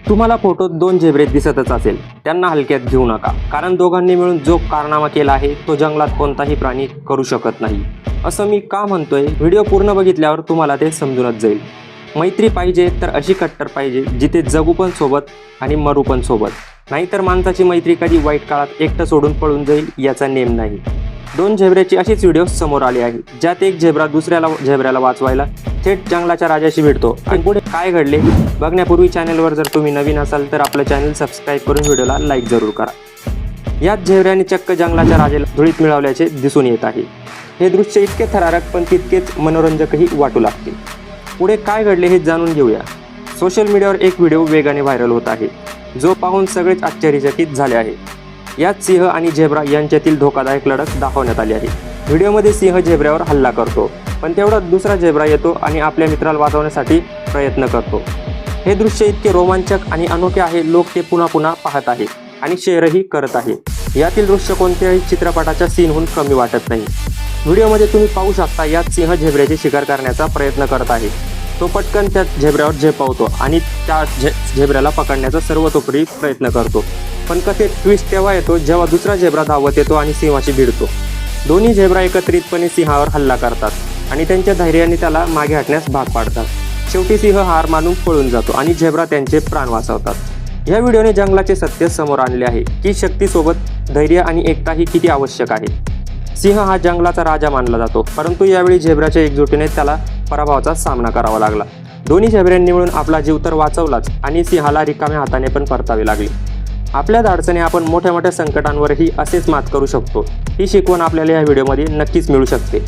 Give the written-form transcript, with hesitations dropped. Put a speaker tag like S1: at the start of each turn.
S1: तुम्हाला फोटोत दोन झेब्रे दिसतच असेल, त्यांना हलक्यात घेऊ नका, कारण दोघांनी मिळून जो कारनामा केला आहे तो जंगलात कोणताही प्राणी करू शकत नाही. असं मी का म्हणतोय, व्हिडिओ पूर्ण बघितल्यावर तुम्हाला ते समजूनच जाईल. मैत्री पाहिजे तर अशी कट्टर पाहिजे जिथे जगू पण सोबत आणि मरू पण सोबत. नाहीतर माणसाची मैत्री कधी वाईट काळात एकटं सोडून पळून जाईल याचा नेम नाही. दोन झेब्रेची अशीच व्हिडिओ समोर आली आहे, ज्यात एक झेब्रा दुसऱ्याला झेब्र्याला वाचवायला थेट जंगलाच्या राजाशी भिडतो. आणि पुढे काय घडले बघण्यापूर्वी चॅनलवर जर तुम्ही नवीन असाल तर आपलं चॅनल सबस्क्राईब करून व्हिडिओला लाईक जरूर करा. याच झेब्र्याने चक्क जंगलाच्या राजाला धुळीत मिळवल्याचे दिसून येत आहे. हे दृश्य इतके थरारक पण तितकेच मनोरंजकही वाटू लागते. पुढे काय घडले हे जाणून घेऊया. सोशल मीडियावर एक व्हिडिओ वेगाने व्हायरल होत आहे, जो पाहून सगळेच आश्चर्यचकित झाले आहे. यात सिंह आणि झेब्रा यांच्यातील धोकादायक लढत दाखवण्यात आली आहे. व्हिडिओमध्ये सिंह झेब्र्यावर हल्ला करतो, पण तेवढाच दुसरा झेब्रा येतो आणि आपल्या मित्राला वाचवण्यासाठी प्रयत्न करतो. हे दृश्य इतके रोमांचक आणि अनोखे आहे, लोक ते पुन्हा पुन्हा पाहत आहे आणि शेअरही करत आहे. यातील दृश्य कोणत्याही चित्रपटाच्या सीनहून कमी वाटत नाही. व्हिडिओमध्ये तुम्ही पाहू शकता, यात सिंह झेब्र्याची शिकार करण्याचा प्रयत्न करत आहे. तो पटकन त्या झेब्र्यावर झेपावतो आणि त्या झेब्र्याला पकडण्याचा सर्वतोपरी प्रयत्न करतो. पण कथेत ट्विस्ट तेव्हा येतो जेव्हा दुसरा झेब्रा धावत येतो आणि सिंहाशी भिडतो. दोन्ही झेब्रा एकत्रितपणे सिंहावर हल्ला करतात आणि त्यांच्या धैर्याने त्याला मागे हटण्यास भाग पाडतात. शेवटी सिंह हार मानून पळून जातो आणि झेब्रा त्यांचे प्राण वाचवतात. या व्हिडिओने जंगलाचे सत्य समोर आणले आहे की शक्तीसोबत धैर्य आणि एकताही किती आवश्यक आहे. सिंह हा जंगलाचा राजा मानला जातो, परंतु यावेळी झेब्राच्या एकजुटीने त्याला पराभवाचा सामना करावा लागला. दोन्ही झेब्र्यांनी मिळून आपला जीव तर वाचवलाच आणि सिंहाला रिकाम्या हाताने पण परतावे लागले. आपल्या धाडसाने आपण मोठ्या मोठ्या संकटांवरही असेच मात करू शकतो. ही शिकवण आपल्याला या व्हिडिओमध्ये नक्कीच मिळू शकते.